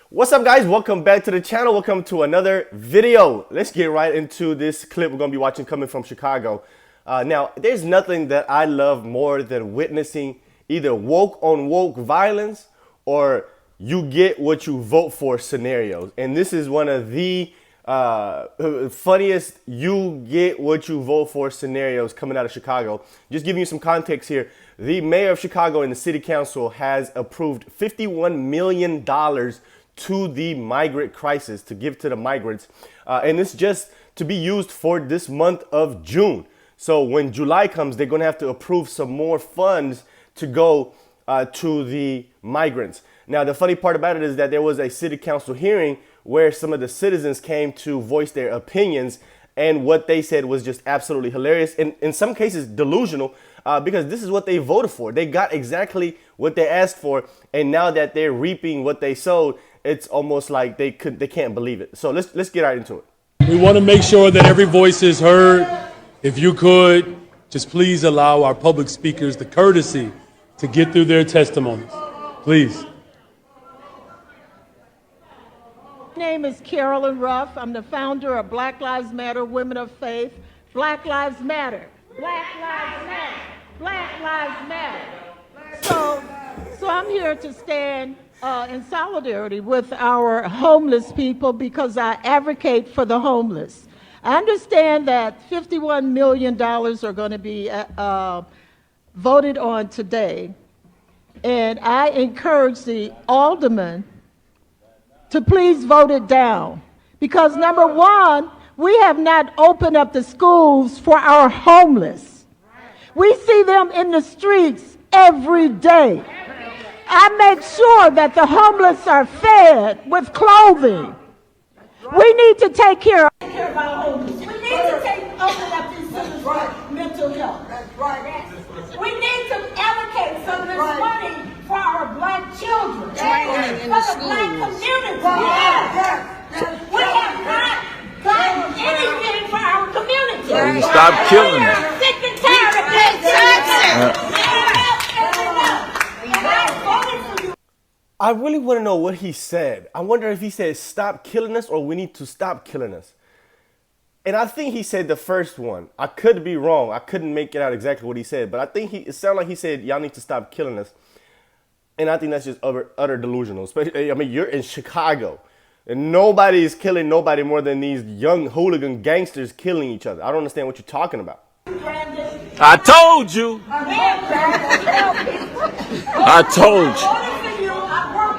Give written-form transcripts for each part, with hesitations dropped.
What's up, guys? Welcome back to the channel. Welcome to another video. Let's get right into this clip we're going to be watching coming from Chicago. Now, there's nothing that I love more than witnessing either woke on woke violence or you get what you vote for scenarios. And this is one of the funniest you get what you vote for scenarios coming out of Chicago. Just giving you some context here. The mayor of Chicago and the city council has approved $51 million to the migrant crisis to give to the migrants. And it's just to be used for this month of June. So when July comes, they're going to have to approve some more funds to go to the migrants. Now, the funny part about it is that there was a city council hearing where some of the citizens came to voice their opinions. And what they said was just absolutely hilarious and in some cases delusional because this is what they voted for. They got exactly what they asked for. And now that they're reaping what they sowed, it's almost like they can't believe it. So let's get right into it. We want to make sure that every voice is heard. If you could, just please allow our public speakers the courtesy to get through their testimonies. Please. My name is Carolyn Ruff. I'm the founder of Black Lives Matter, Women of Faith. Black Lives Matter. Black Lives Matter. Black Lives Matter. So I'm here to stand in solidarity with our homeless people because I advocate for the homeless. I understand that $51 million are going to be voted on today, and I encourage the aldermen to please vote it down because, number one, we have not opened up the schools for our homeless. We see them in the streets every day. I make sure that the homeless are fed with clothing. We need to take care of our homeless. We need to open up these centers for mental health. We need to allocate some of this money for our black children, for the black community. We have not done anything for our community. You stop killing them. I'm sick and tired of being taxes. I really want to know what he said. I wonder if he said stop killing us or we need to stop killing us. And I think he said the first one. I could be wrong. I couldn't make it out exactly what he said. But I think it sounded like he said y'all need to stop killing us. And I think that's just utter delusional. Especially, I mean, you're in Chicago. And nobody is killing nobody more than these young hooligan gangsters killing each other. I don't understand what you're talking about. I told you. I told you.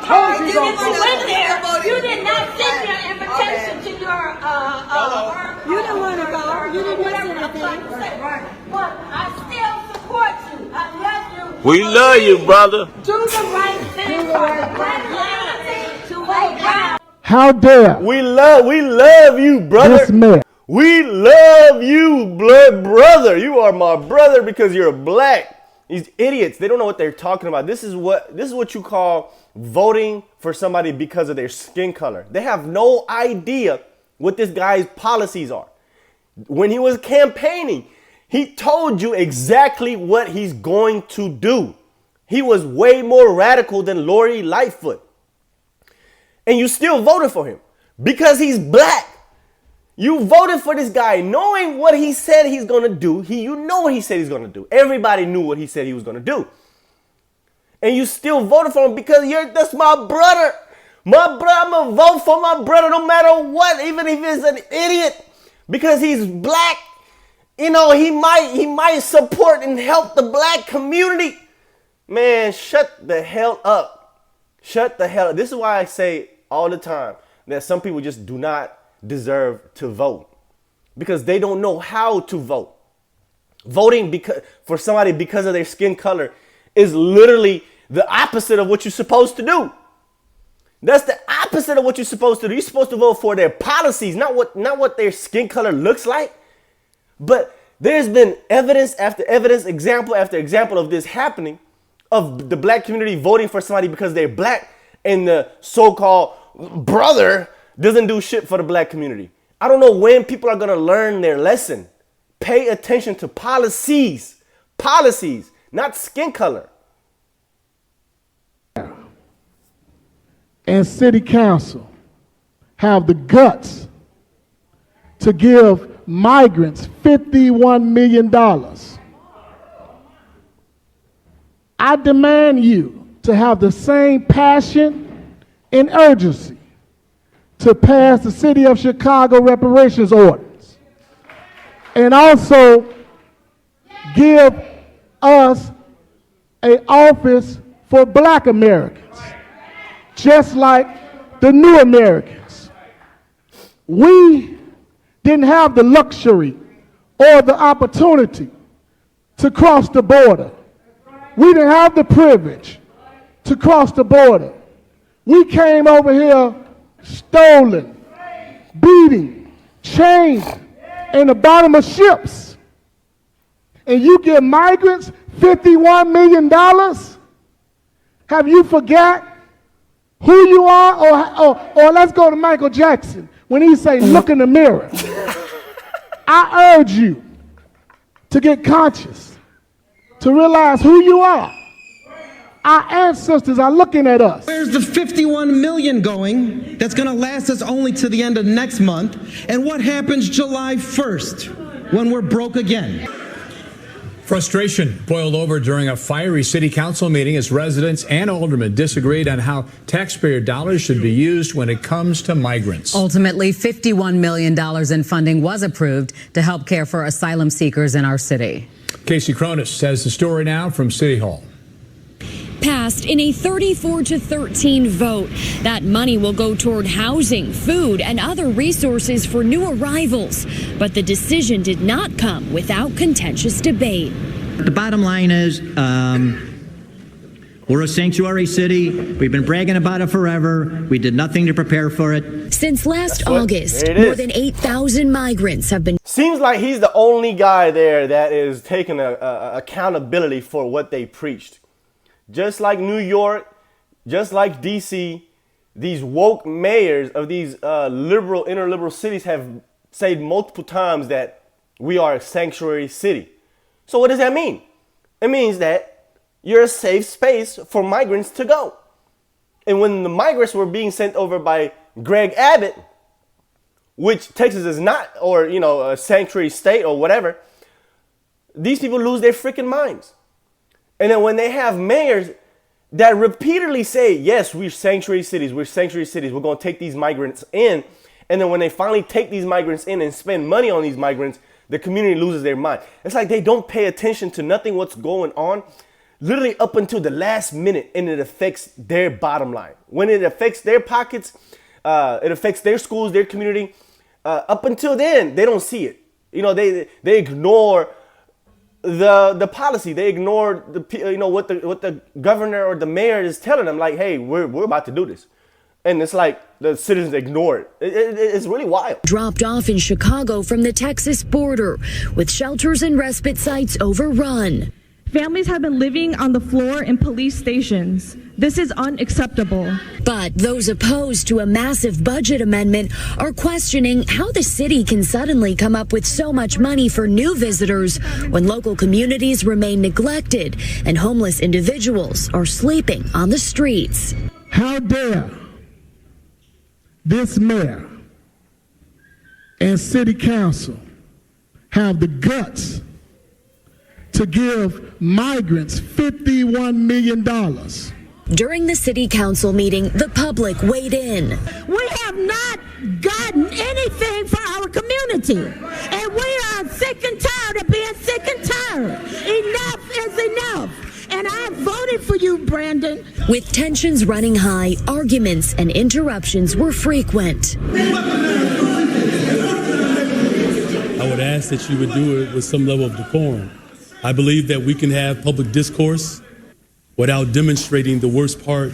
You did not send your invitation to your you didn't want to go. You didn't listen to anything. But I still support you. I love you. We love you, brother. Do the right thing for the black community to wait down. How dare We love you, brother. this man? We love you, brother. You are my brother because you're black. These idiots, they don't know what they're talking about. This is what you call voting for somebody because of their skin color. They have no idea what this guy's policies are. When he was campaigning, he told you exactly what he's going to do. He was way more radical than Lori Lightfoot. And you still voted for him because he's black. You voted for this guy knowing what he said he's going to do. You know what he said he's going to do. Everybody knew what he said he was going to do. And you still voted for him because that's my brother. I'm going to vote for my brother no matter what, even if he's an idiot. Because he's black. You know, he might support and help the black community. Man, shut the hell up. Shut the hell up. This is why I say all the time that some people just do not deserve to vote because they don't know how to vote. Voting for somebody because of their skin color is literally the opposite of what you're supposed to do. That's the opposite of what you're supposed to do. You're supposed to vote for their policies, not what their skin color looks like. But there's been evidence after evidence, example after example of this happening, of the black community voting for somebody because they're black and the so-called brother doesn't do shit for the black community. I don't know when people are going to learn their lesson. Pay attention to policies, not skin color. and city council have the guts to give migrants $51 million, I demand you to have the same passion and urgency to pass the City of Chicago reparations ordinance, and also give us an office for Black Americans, just like the new Americans. We didn't have the luxury or the opportunity to cross the border. We didn't have the privilege to cross the border. We came over here stolen, beating, chained in the bottom of ships. And you give migrants $51 million? Have you forgot who you are? Or let's go to Michael Jackson when he say, look in the mirror. I urge you to get conscious, to realize who you are. Our ancestors are looking at us. Where's the $51 million going that's going to last us only to the end of next month? And what happens July 1st when we're broke again? Frustration boiled over during a fiery city council meeting as residents and aldermen disagreed on how taxpayer dollars should be used when it comes to migrants. Ultimately, $51 million in funding was approved to help care for asylum seekers in our city. Casey Cronus has the story now from City Hall. Passed in a 34-13 vote. That money will go toward housing, food, and other resources for new arrivals. But the decision did not come without contentious debate. The bottom line is, we're a sanctuary city. We've been bragging about it forever. We did nothing to prepare for it. Since last August, more than 8,000 migrants have been. Seems like he's the only guy there that is taking accountability for what they preached. Just like New York, just like DC, these woke mayors of these liberal, interliberal cities have said multiple times that we are a sanctuary city. So what does that mean? It means that you're a safe space for migrants to go. And when the migrants were being sent over by Greg Abbott, which Texas is not, or a sanctuary state or whatever, these people lose their freaking minds. And then when they have mayors that repeatedly say, yes, we're sanctuary cities, we're going to take these migrants in. And then when they finally take these migrants in and spend money on these migrants, the community loses their mind. It's like they don't pay attention to nothing what's going on, literally up until the last minute, and it affects their bottom line. When it affects their pockets, it affects their schools, their community. Up until then, they don't see it. They ignore the policy. They ignore what the governor or the mayor is telling them, like, hey, we're about to do this. And it's like the citizens ignore it. It's really wild. Dropped off in Chicago from the Texas border, with shelters and respite sites overrun. Families have been living on the floor in police stations. This is unacceptable. But those opposed to a massive budget amendment are questioning how the city can suddenly come up with so much money for new visitors when local communities remain neglected and homeless individuals are sleeping on the streets. How dare this mayor and city council have the guts to give migrants $51 million. During the city council meeting, the public weighed in. We have not gotten anything for our community. And we are sick and tired of being sick and tired. Enough is enough. And I voted for you, Brandon. With tensions running high, arguments and interruptions were frequent. I would ask that you would do it with some level of decorum. I believe that we can have public discourse without demonstrating the worst part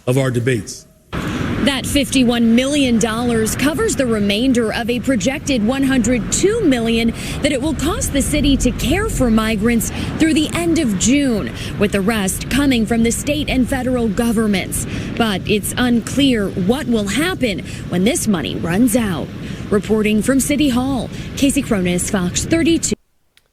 of our debates. That $51 million covers the remainder of a projected $102 million that it will cost the city to care for migrants through the end of June, with the rest coming from the state and federal governments. But it's unclear what will happen when this money runs out. Reporting from City Hall, Casey Cronus, Fox 32.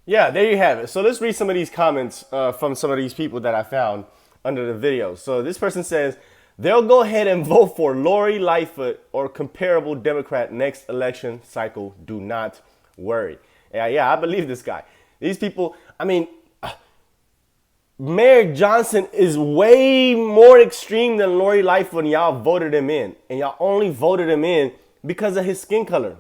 Yeah, there you have it. So let's read some of these comments from some of these people that I found under the video. So this person says, they'll go ahead and vote for Lori Lightfoot or comparable Democrat next election cycle. Do not worry. Yeah, I believe this guy. These people, I mean, Mayor Johnson is way more extreme than Lori Lightfoot, and y'all voted him in. And y'all only voted him in because of his skin color.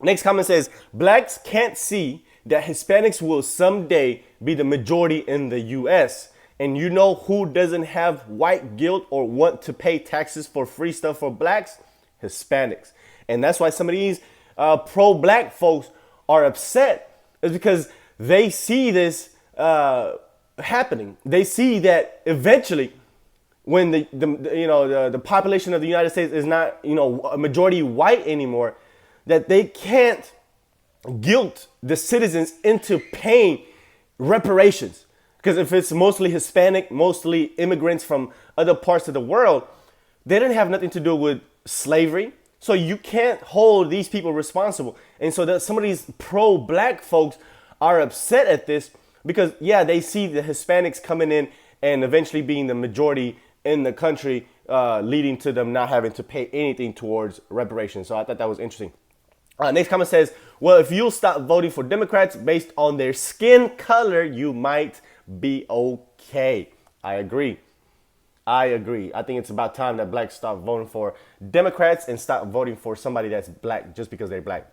Next comment says, blacks can't see that Hispanics will someday be the majority in the U.S. And you know who doesn't have white guilt or want to pay taxes for free stuff for blacks? Hispanics. And that's why some of these pro-black folks are upset, is because they see this happening. They see that eventually, when the population of the United States is not a majority white anymore, that they can't guilt the citizens into paying reparations. Because if it's mostly Hispanic, mostly immigrants from other parts of the world, they didn't have nothing to do with slavery. So you can't hold these people responsible. And so that some of these pro-black folks are upset at this because, yeah, they see the Hispanics coming in and eventually being the majority in the country, leading to them not having to pay anything towards reparations. So I thought that was interesting. Next comment says, well, if you'll stop voting for Democrats based on their skin color, you might be okay. I agree. I think it's about time that blacks stop voting for Democrats and stop voting for somebody that's black just because they're black.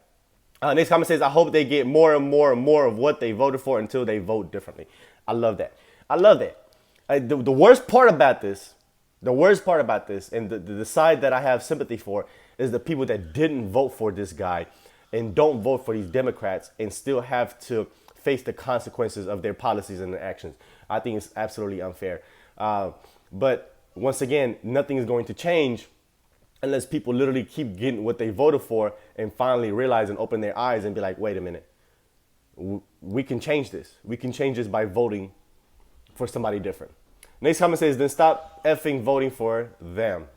Next comment says, I hope they get more and more and more of what they voted for until they vote differently. I love that. The worst part about this, and the side that I have sympathy for, is the people that didn't vote for this guy and don't vote for these Democrats and still have to face the consequences of their policies and their actions. I think it's absolutely unfair. But once again, nothing is going to change unless people literally keep getting what they voted for and finally realize and open their eyes and be like, wait a minute, we can change this. We can change this by voting for somebody different. Next comment says, then stop effing voting for them.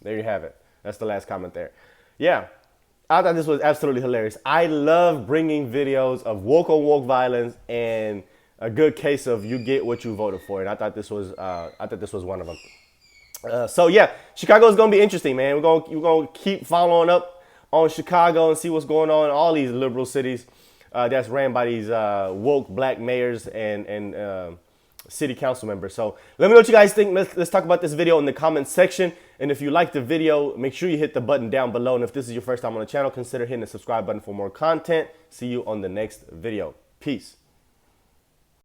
There you have it. That's the last comment there. Yeah, I thought this was absolutely hilarious. I love bringing videos of woke on woke violence and a good case of you get what you voted for, and I thought this was one of them. So yeah, Chicago is gonna be interesting, man. We're gonna keep following up on Chicago and see what's going on in all these liberal cities that's ran by these woke black mayors and city council members. So let me know what you guys think. Let's talk about this video in the comments section. And if you like the video, make sure you hit the button down below. And if this is your first time on the channel, consider hitting the subscribe button for more content. See you on the next video. Peace.